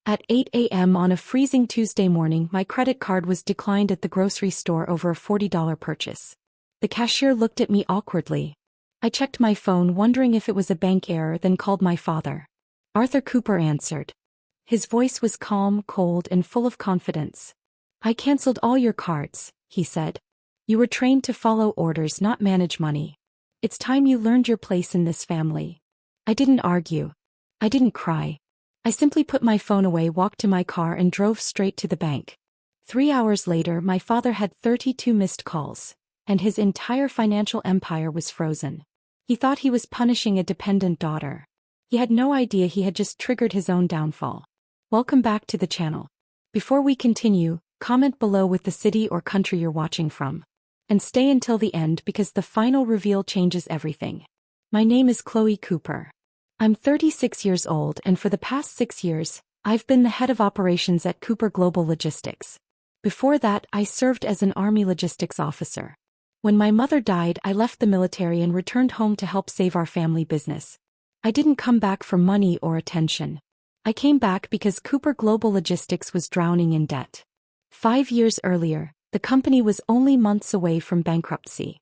At 8 a.m. on a freezing Tuesday morning, my credit card was declined at the grocery store over a $40 purchase. The cashier looked at me awkwardly. I checked my phone wondering if it was a bank error, then called my father. Arthur Cooper answered. His voice was calm, cold, and full of confidence. "I canceled all your cards," he said. "You were trained to follow orders, not manage money. It's time you learned your place in this family." I didn't argue. I didn't cry. I simply put my phone away, walked to my car, and drove straight to the bank. 3 hours later, my father had 32 missed calls, and his entire financial empire was frozen. He thought he was punishing a dependent daughter. He had no idea he had just triggered his own downfall. Welcome back to the channel. Before we continue, comment below with the city or country you're watching from. And stay until the end because the final reveal changes everything. My name is Chloe Cooper. I'm 36 years old, and for the past 6 years, I've been the head of operations at Cooper Global Logistics. Before that, I served as an Army logistics officer. When my mother died, I left the military and returned home to help save our family business. I didn't come back for money or attention. I came back because Cooper Global Logistics was drowning in debt. 5 years earlier, the company was only months away from bankruptcy.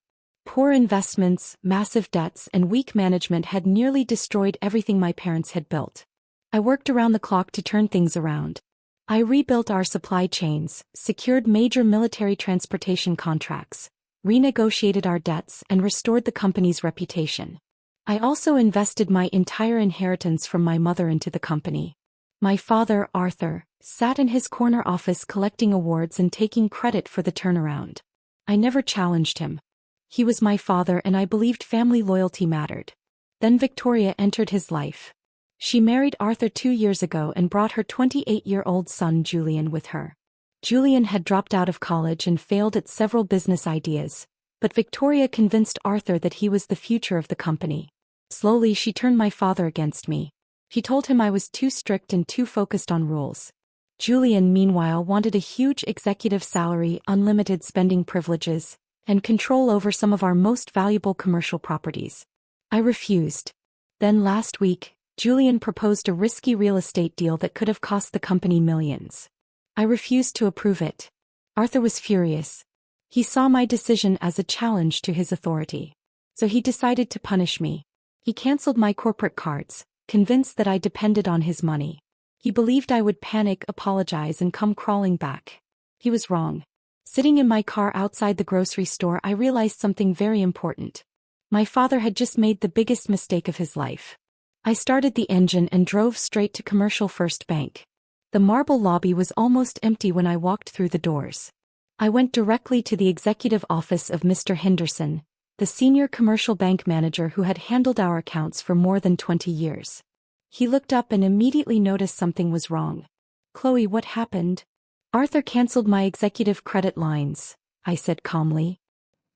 Poor investments, massive debts, and weak management had nearly destroyed everything my parents had built. I worked around the clock to turn things around. I rebuilt our supply chains, secured major military transportation contracts, renegotiated our debts, and restored the company's reputation. I also invested my entire inheritance from my mother into the company. My father, Arthur, sat in his corner office collecting awards and taking credit for the turnaround. I never challenged him. He was my father, and I believed family loyalty mattered. Then Victoria entered his life. She married Arthur 2 years ago and brought her 28-year-old son Julian with her. Julian had dropped out of college and failed at several business ideas, but Victoria convinced Arthur that he was the future of the company. Slowly, she turned my father against me. She told him I was too strict and too focused on rules. Julian, meanwhile, wanted a huge executive salary, unlimited spending privileges, and control over some of our most valuable commercial properties. I refused. Then last week, Julian proposed a risky real estate deal that could have cost the company millions. I refused to approve it. Arthur was furious. He saw my decision as a challenge to his authority. So he decided to punish me. He canceled my corporate cards, convinced that I depended on his money. He believed I would panic, apologize, and come crawling back. He was wrong. Sitting in my car outside the grocery store, I realized something very important. My father had just made the biggest mistake of his life. I started the engine and drove straight to Commercial First Bank. The marble lobby was almost empty when I walked through the doors. I went directly to the executive office of Mr. Henderson, the senior commercial bank manager who had handled our accounts for more than 20 years. He looked up and immediately noticed something was wrong. "Chloe, what happened?" "Arthur canceled my executive credit lines," I said calmly.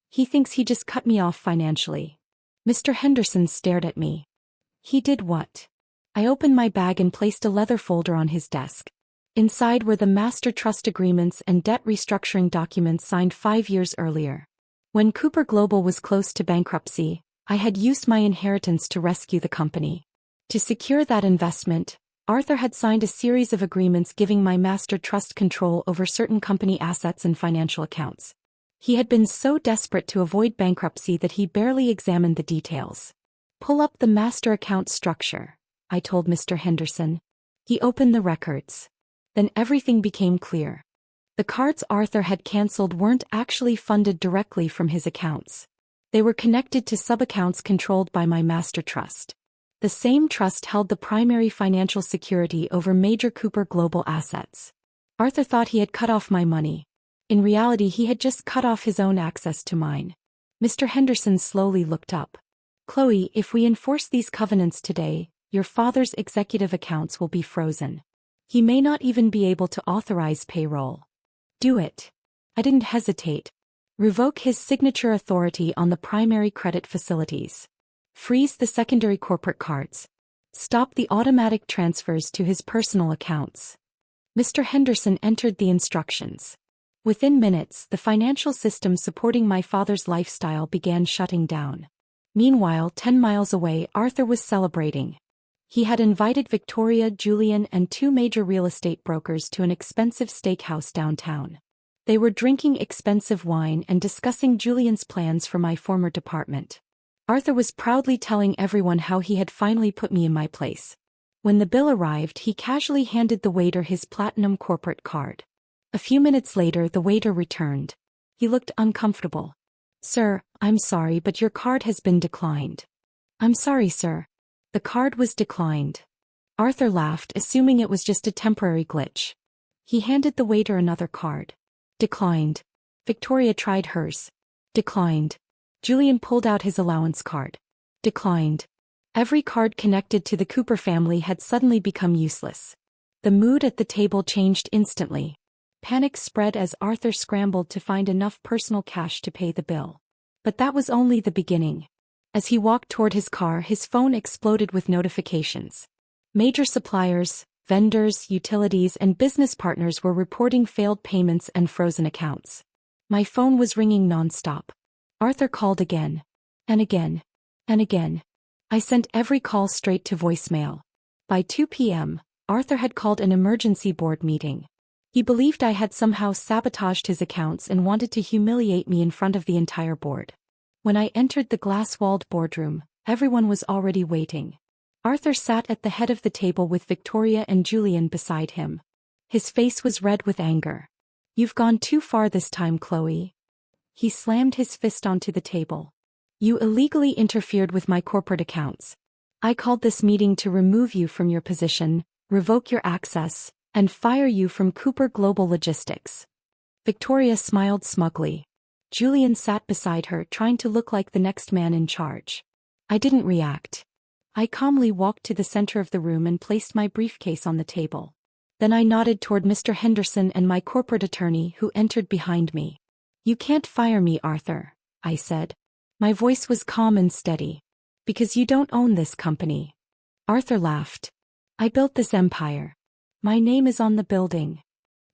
"He thinks he just cut me off financially." Mr. Henderson stared at me. "He did what?" I opened my bag and placed a leather folder on his desk. Inside were the master trust agreements and debt restructuring documents signed 5 years earlier. When Cooper Global was close to bankruptcy, I had used my inheritance to rescue the company. To secure that investment, Arthur had signed a series of agreements giving my master trust control over certain company assets and financial accounts. He had been so desperate to avoid bankruptcy that he barely examined the details. "Pull up the master account structure," I told Mr. Henderson. He opened the records. Then everything became clear. The cards Arthur had canceled weren't actually funded directly from his accounts. They were connected to sub-accounts controlled by my master trust. The same trust held the primary financial security over major Cooper Global assets. Arthur thought he had cut off my money. In reality, he had just cut off his own access to mine. Mr. Henderson slowly looked up. "Chloe, if we enforce these covenants today, your father's executive accounts will be frozen. He may not even be able to authorize payroll." "Do it." I didn't hesitate. "Revoke his signature authority on the primary credit facilities. Freeze the secondary corporate cards. Stop the automatic transfers to his personal accounts." Mr. Henderson entered the instructions. Within minutes, the financial system supporting my father's lifestyle began shutting down. Meanwhile, 10 miles away, Arthur was celebrating. He had invited Victoria, Julian, and two major real estate brokers to an expensive steakhouse downtown. They were drinking expensive wine and discussing Julian's plans for my former department. Arthur was proudly telling everyone how he had finally put me in my place. When the bill arrived, he casually handed the waiter his platinum corporate card. A few minutes later, the waiter returned. He looked uncomfortable. "Sir, I'm sorry, but your card has been declined." "I'm sorry, sir." "The card was declined." Arthur laughed, assuming it was just a temporary glitch. He handed the waiter another card. "Declined." Victoria tried hers. "Declined." Julian pulled out his allowance card. "Declined." Every card connected to the Cooper family had suddenly become useless. The mood at the table changed instantly. Panic spread as Arthur scrambled to find enough personal cash to pay the bill. But that was only the beginning. As he walked toward his car, his phone exploded with notifications. Major suppliers, vendors, utilities, and business partners were reporting failed payments and frozen accounts. My phone was ringing nonstop. Arthur called again. And again. And again. I sent every call straight to voicemail. By 2 p.m., Arthur had called an emergency board meeting. He believed I had somehow sabotaged his accounts and wanted to humiliate me in front of the entire board. When I entered the glass-walled boardroom, everyone was already waiting. Arthur sat at the head of the table with Victoria and Julian beside him. His face was red with anger. "You've gone too far this time, Chloe." He slammed his fist onto the table. "You illegally interfered with my corporate accounts. I called this meeting to remove you from your position, revoke your access, and fire you from Cooper Global Logistics." Victoria smiled smugly. Julian sat beside her, trying to look like the next man in charge. I didn't react. I calmly walked to the center of the room and placed my briefcase on the table. Then I nodded toward Mr. Henderson and my corporate attorney, who entered behind me. "You can't fire me, Arthur," I said. My voice was calm and steady. "Because you don't own this company." Arthur laughed. "I built this empire. My name is on the building."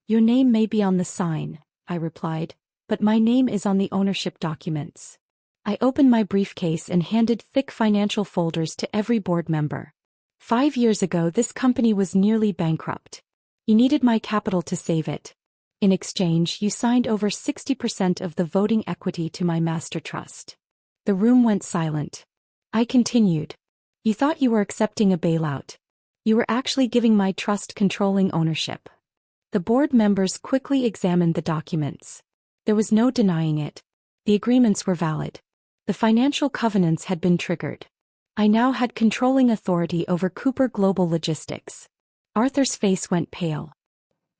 "Your name may be on the sign," I replied, "but my name is on the ownership documents." I opened my briefcase and handed thick financial folders to every board member. 5 years ago, this company was nearly bankrupt. You needed my capital to save it. In exchange, you signed over 60% of the voting equity to my master trust. The room went silent. I continued. "You thought you were accepting a bailout. You were actually giving my trust controlling ownership." The board members quickly examined the documents. There was no denying it. The agreements were valid. The financial covenants had been triggered. I now had controlling authority over Cooper Global Logistics. Arthur's face went pale.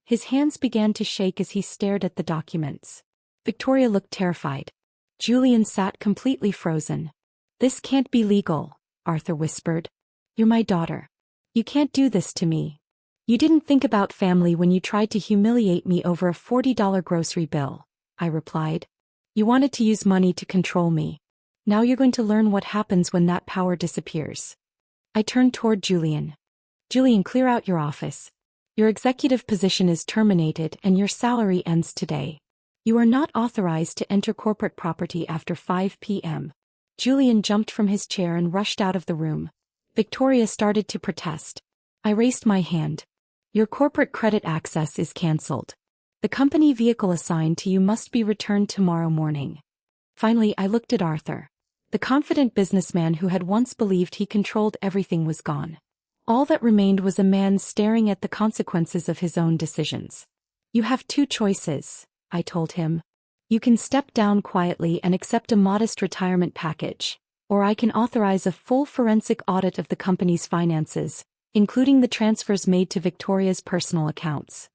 His hands began to shake as he stared at the documents. Victoria looked terrified. Julian sat completely frozen. "This can't be legal," Arthur whispered. "You're my daughter. You can't do this to me. You didn't think about family when you tried to humiliate me over a $40 grocery bill," I replied. "You wanted to use money to control me. Now you're going to learn what happens when that power disappears." I turned toward Julian. "Julian, clear out your office. Your executive position is terminated and your salary ends today. You are not authorized to enter corporate property after 5 p.m. Julian jumped from his chair and rushed out of the room. Victoria started to protest. I raised my hand. "Your corporate credit access is cancelled. The company vehicle assigned to you must be returned tomorrow morning." Finally, I looked at Arthur. The confident businessman who had once believed he controlled everything was gone. All that remained was a man staring at the consequences of his own decisions. "You have two choices," I told him. "You can step down quietly and accept a modest retirement package, or I can authorize a full forensic audit of the company's finances, including the transfers made to Victoria's personal accounts."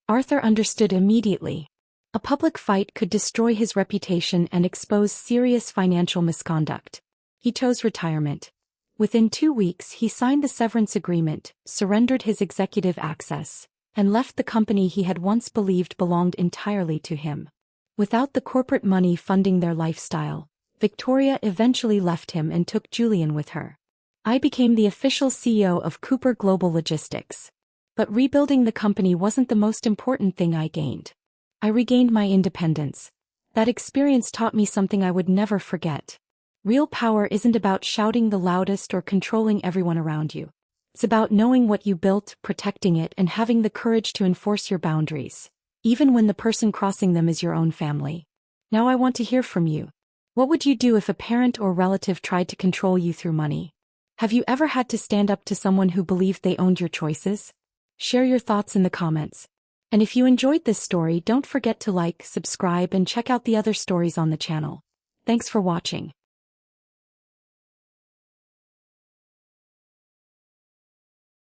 Arthur understood immediately. A public fight could destroy his reputation and expose serious financial misconduct. He chose retirement. Within 2 weeks, he signed the severance agreement, surrendered his executive access, and left the company he had once believed belonged entirely to him. Without the corporate money funding their lifestyle, Victoria eventually left him and took Julian with her. I became the official CEO of Cooper Global Logistics. But rebuilding the company wasn't the most important thing I gained. I regained my independence. That experience taught me something I would never forget. Real power isn't about shouting the loudest or controlling everyone around you. It's about knowing what you built, protecting it, and having the courage to enforce your boundaries, even when the person crossing them is your own family. Now I want to hear from you. What would you do if a parent or relative tried to control you through money? Have you ever had to stand up to someone who believed they owned your choices? Share your thoughts in the comments. And if you enjoyed this story, don't forget to like, subscribe, and check out the other stories on the channel. Thanks for watching.